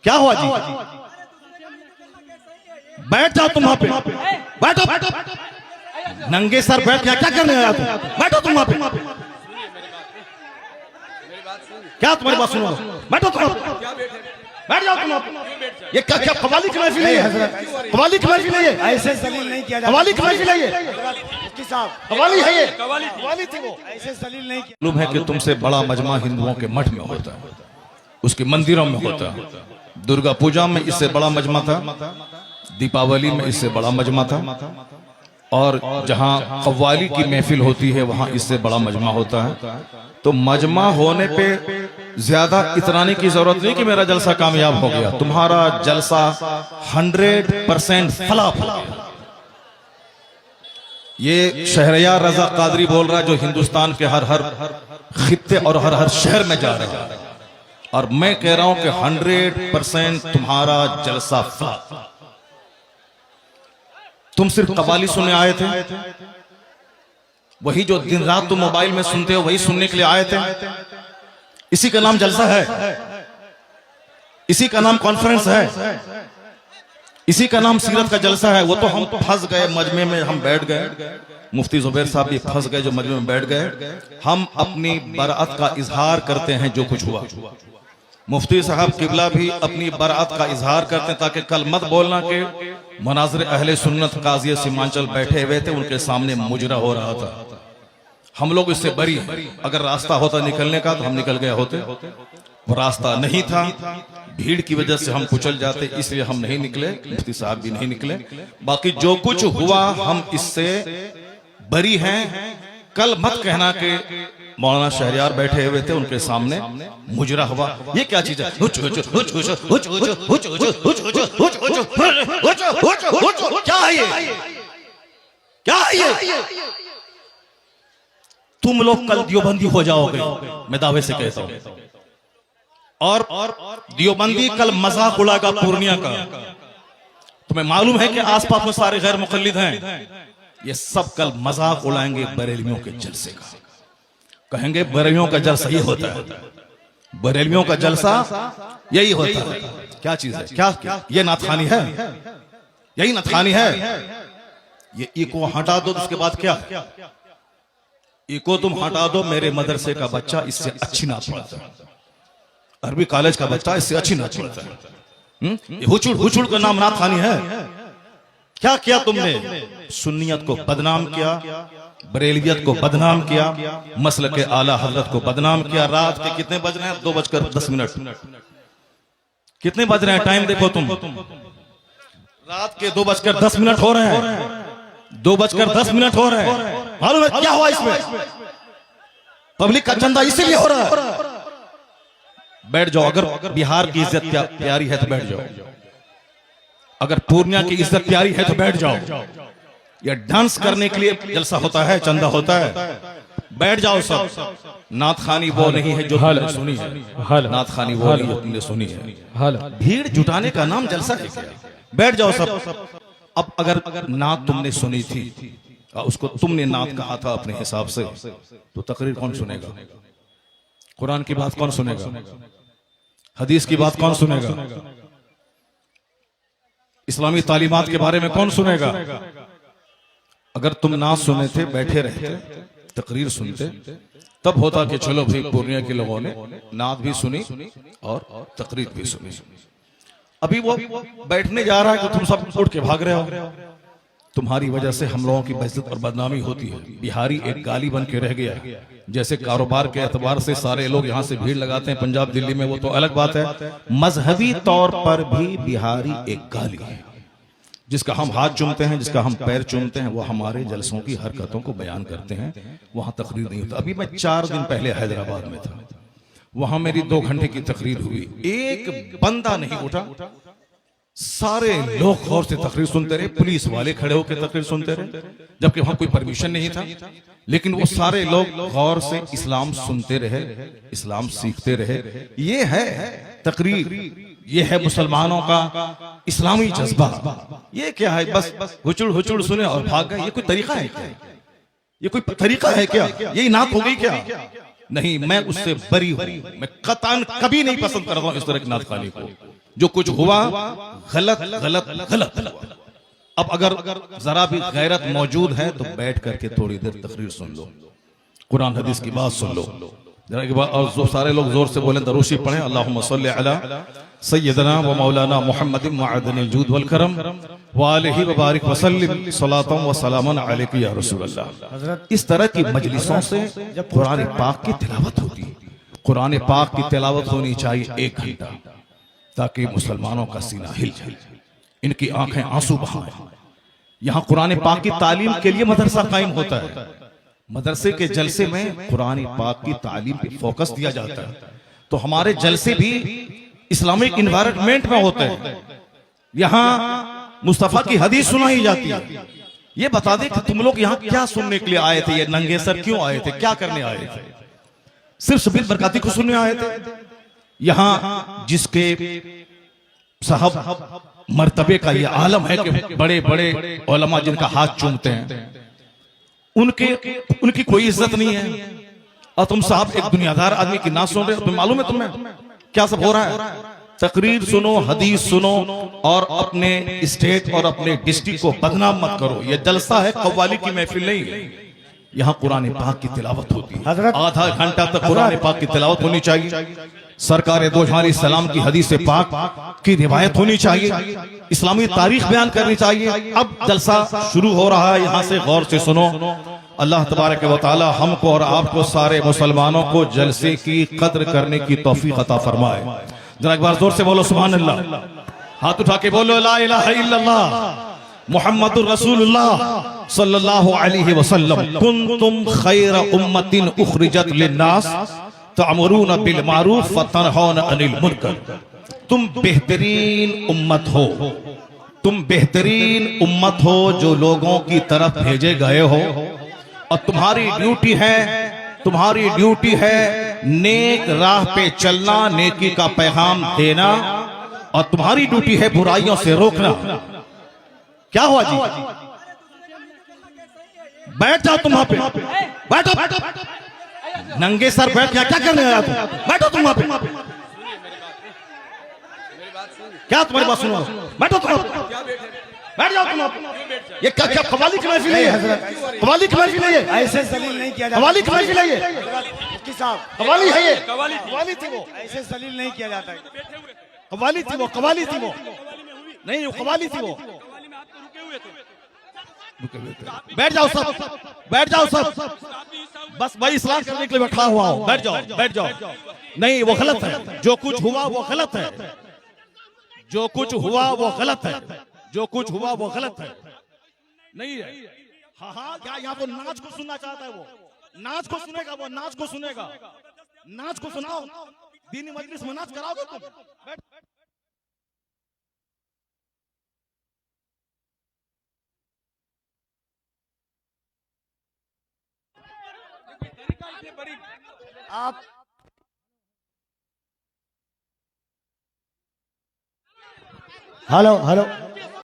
क्या हुआ जी? बैठ जाओ तुम वहां पे, बैठो बैठो, नंगे सर बैठ क्या करने आया तुम? बैठो तुम वहां पे, क्या तुम्हारी बात सुनो? बैठो तुम, बैठ जाओ तुम। ये क्या क्या कवाली की महफिल है? कवाली की महफिल है? ऐसे सलील नहीं किया जाता। कवाली की महफिल है? कवाली है ये? कवाली थी वो, ऐसे सलील नहीं किया। मालूम है कि तुमसे बड़ा मजमा हिंदुओं के मठ में होता है, उसके मंदिरों में होता है। दुर्गा पूजा में इससे बड़ा मजमा था, दीपावली में इससे बड़ा मजमा था, और जहां कव्वाली की महफिल होती है वहां इससे बड़ा मजमा होता है। तो मजमा होने पे ज्यादा इतराने की जरूरत नहीं कि मेरा जलसा कामयाब हो गया। तुम्हारा जलसा 100% फलाफ हो गया। ये शहरयार रजा कादरी बोल रहा है, जो हिंदुस्तान के हर खित्ते और हर शहर में जा रहा है, और मैं कह रहा हूं कि 100% तुम्हारा जलसा फलाफ। तुम सिर्फ कव्वाली सुनने आए थे, वही जो दिन रात तुम मोबाइल में सुनते हो वही सुनने के लिए आए थे। इसी का नाम जलसा है, इसी का नाम कॉन्फ्रेंस है, इसी का नाम सीरत का जलसा है। वो तो हम फंस गए मजमे में, हम बैठ गए, मुफ्ती जुबैर साहब भी फंस गए जो मजमे में बैठ गए। हम अपनी बराअत का इजहार करते हैं जो कुछ हुआ। मुफ्ती साहब किबला भी अपनी बराअत का इजहार करते हैं, ताकि कल मत बोलना कि मनाज़िर अहले सुन्नत काज़ी सीमांचल बैठे हुए थे, उनके सामने मुजरा हो रहा था। हम लोग इससे बरी हैं। अगर रास्ता होता निकलने का तो हम निकल गए होते, वो रास्ता नहीं था, भीड़ की वजह से हम कुचल जाते, इसलिए हम नहीं निकले, मुफ्ती साहब भी नहीं निकले। बाकी जो कुछ हुआ हम इससे बरी हैं। कल मत कहना कि मौलाना शहरयार बैठे हुए थे, उनके सामने मुजरा हुआ। ये क्या चीज है? क्या है ये? क्या है ये? तुम लोग कल दियोबंदी हो जाओगे, मैं दावे से कहता हूं। और दियोबंदी कल मजाक उड़ाएगा पूर्णिया का। तुम्हें मालूम है कि आसपास में सारे गैर मुकल्लिद हैं, ये सब कल मजाक उड़ाएंगे बरेलवियों के जलसे का। कहेंगे बरेलवियों का जलसा ये होता है, बरेलवियों का जलसा यही होता है। क्या चीज है? क्या ये नाथखानी है? यही नाथखानी है। ये इको हटा दो, उसके बाद क्या? इको तुम हटा दो, मेरे मदरसे का बच्चा इससे अच्छी नात पढ़ता है, अरबी कॉलेज का बच्चा इससे अच्छी नात पढ़ता है। हुचुड़ हुचुड़ का नाम नाथखानी है। क्या किया तुमने? सुन्नियत को बदनाम किया, बरेलवियत को बदनाम किया, मसल के आला हजरत को बदनाम किया। रात के कितने बज रहे हैं? 2:10। कितने बज रहे हैं? टाइम देखो तुम, रात के 2:10 हो रहे हैं, 2:10 हो रहे हैं। मालूम है क्या हुआ इसमें? पब्लिक का चंदा इसीलिए हो रहा है। बैठ जाओ, अगर बिहार की इज्जत प्यारी है तो बैठ जाओ, अगर पूर्णिया की इज्जत प्यारी है तो बैठ जाओ। ये डांस करने के लिए जलसा होता है, चंदा होता है। बैठ जाओ सब। नाथखानी वो नहीं है जो तुमने सुनी है, नाथखानी वो नहीं जो तुमने सुनी है। भीड़ जुटाने का नाम जलसा है क्या? बैठ जाओ सब। अब अगर नात तुमने सुनी थी, उसको तुमने नात कहा था अपने हिसाब से, तो तकरीर कौन सुनेगा? कुरान की बात कौन सुनेगा? हदीस की बात कौन सुनेगा? इस्लामी तालीमात के बारे में कौन सुनेगा? अगर तुम नात सुने थे, बैठे रहते, तकरीर सुनते, तब होता कि चलो भाई पूर्णिया के लोगों ने नात भी सुनी और तकरीर भी सुनी। अभी वो बैठने जा रहा है कि तुम सब उठ के भाग रहे हो। तुम्हारी वजह से हम लोगों की बेइज्जत और बदनामी होती है। बिहारी एक गाली बन के रह गया। जैसे कारोबार के एतबार से सारे लोग यहाँ से भीड़ लगाते हैं पंजाब दिल्ली में, वो तो अलग बात है। मजहबी तौर पर भी बिहारी एक गाली है। जिसका हम हाथ चूमते हैं, जिसका हम पैर चूमते हैं, वो हमारे जलसों की हरकतों को बयान करते हैं। वहां तकरीर नहीं होता। अभी मैं 4 दिन पहले हैदराबाद में था, वहां मेरी 2 घंटे की तकरीर हुई, एक बंदा नहीं उठा। सारे लोग गौर से तकरीर सुनते रहे, पुलिस वाले खड़े होकर तकरीर सुनते रहे, जबकि वहां कोई परमिशन नहीं था। लेकिन वो सारे लोग गौर से इस्लाम सुनते रहे, इस्लाम सीखते रहे। ये है तकरीर, ये है मुसलमानों का इस्लामी जज्बा। ये क्या है? बस हुचुड़ हुचुड़ सुने और भाग गए। ये कोई तरीका है क्या? ये कोई तरीका है क्या? यही नात हो गई क्या? नहीं, मैं उससे बरी हूं। मैं कतन कभी नहीं पसंद करता हूं इस तरह की नात खानी को। जो कुछ हुआ गलत गलत गलत हुआ। अब अगर जरा भी गैरत मौजूद है तो बैठ करके थोड़ी देर तकरीर सुन लो, कुरान हदीस की बात सुन लो जरा एक बार। और जो सारे लोग जोर से बोलें दरूशी पढ़ें, अल्लाहुम्मा सल्ली अला सय्यदना व मौलाना मुहम्मदिन मअदनिल जूद वल करम व आलिहि व बारिक व सल्लिम सलातन व सलामन अलैका या रसूलल्लाह। इस तरह की मजलिसों से जब कुरान पाक की तिलावत होती है, कुरान पाक की तिलावत होनी चाहिए 1 घंटा, ताकि मुसलमानों का सीना हिल जाए, इनकी आंखें आंसू बहाएं। यहां कुरान पाक की तालीम के लिए मदरसा कायम होता है। मदरसे के जलसे में कुरान पाक की तालीम पे फोकस दिया जाता है। तो हमारे जलसे भी इस्लामिक इन्वायरमेंट में होते हैं। यहां मुस्तफा की हदीस सुनाई जाती है। ये बता दे कि तुम लोग यहाँ क्या सुनने के लिए आए थे, ये नंगे सर क्यों आए थे, क्या करने आए थे? सिर्फ शबीर बरकाती को सुनने आए थे? यहां जिसके साहब मर्तबे का ये आलम है कि बड़े बड़े उलमा जिनका हाथ चूमते हैं, उनकी कोई इज्जत नहीं है। और तुम साहब एक दुनियादार आदमी की ना सुन रहे हो, तुम्हें मालूम है तुम्हें क्या सब हो रहा है? तकरीर सुनो, हदीस सुनो और अपने स्टेट और अपने डिस्ट्रिक्ट को बदनाम मत करो। यह जलसा है, कव्वाली की महफिल नहीं है। यहाँ कुरान पाक की तिलावत होती है, आधा घंटा तक कुरान पाक की तिलावत होनी चाहिए। सरकार दो जहां सलाम की हदीस पाक की रिवायत होनी चाहिए, इस्लामी तारीख बयान करनी चाहिए। अब जलसा शुरू हो रहा है, यहाँ से गौर से सुनो। अल्लाह तबारक व तआला हमको और आपको सारे मुसलमानों को जलसे की कद्र करने की तौफीक अता फरमाए। जरा एक बार जोर से बोलो सुभान अल्लाह, हाथ उठा के बोलो ला इलाहा इल्लल्लाह मुहम्मदुर रसूलुल्लाह सल्लल्लाहु अलैहि वसल्लम। कुंतुम खैर उम्मतिन उखरिजत लिन्नास तअमुरून बिल मारूफ व तनहौन अनिल मुनकर। तुम बेहतरीन उम्मत हो, तुम बेहतरीन उम्मत हो जो लोगों की तरफ भेजे गए हो। और तुम्हारी ड्यूटी है नेक राह पे चलना, नेकी का पैगाम देना, और तुम्हारी ड्यूटी है बुराइयों से रोकना। क्या हुआ जी? बैठ जाओ तुम वहां पे, बैठो। नंगे सर बैठ गया, क्या करने आया तुम? बैठो तुम वहां पे। क्या तुम्हारी बात सुनो? बैठो तुम, बैठ जाओ तुम। ये क्या क्या कवाली की महफिल है? कवाली की महफिल है ये? ऐसे जलील नहीं किया जाता। कवाली की महफिल है ये? मुफ्ती साहब, कवाली है ये? कवाली थी वो, ऐसे जलील नहीं किया जाता है। कवाली थी वो, कवाली थी वो, नहीं कवाली थी वो। बैठ जाओ सब, बैठ जाओ सब। बस भाई इस्लाम करने के लिए बैठा हुआ हो, बैठ जाओ, बैठ जाओ। नहीं, वो गलत है, जो कुछ हुआ वो गलत है, जो कुछ हुआ वो गलत है, जो कुछ हुआ वो गलत है। नहीं है। हाँ, क्या यहाँ तो नाच को सुनना चाहता है? वो नाच को सुनेगा, वो नाच को सुनेगा। नाच को सुनाओ, दीनी मजलिस में नाच कराओगे तुम? बैठ। आप हेलो हेलो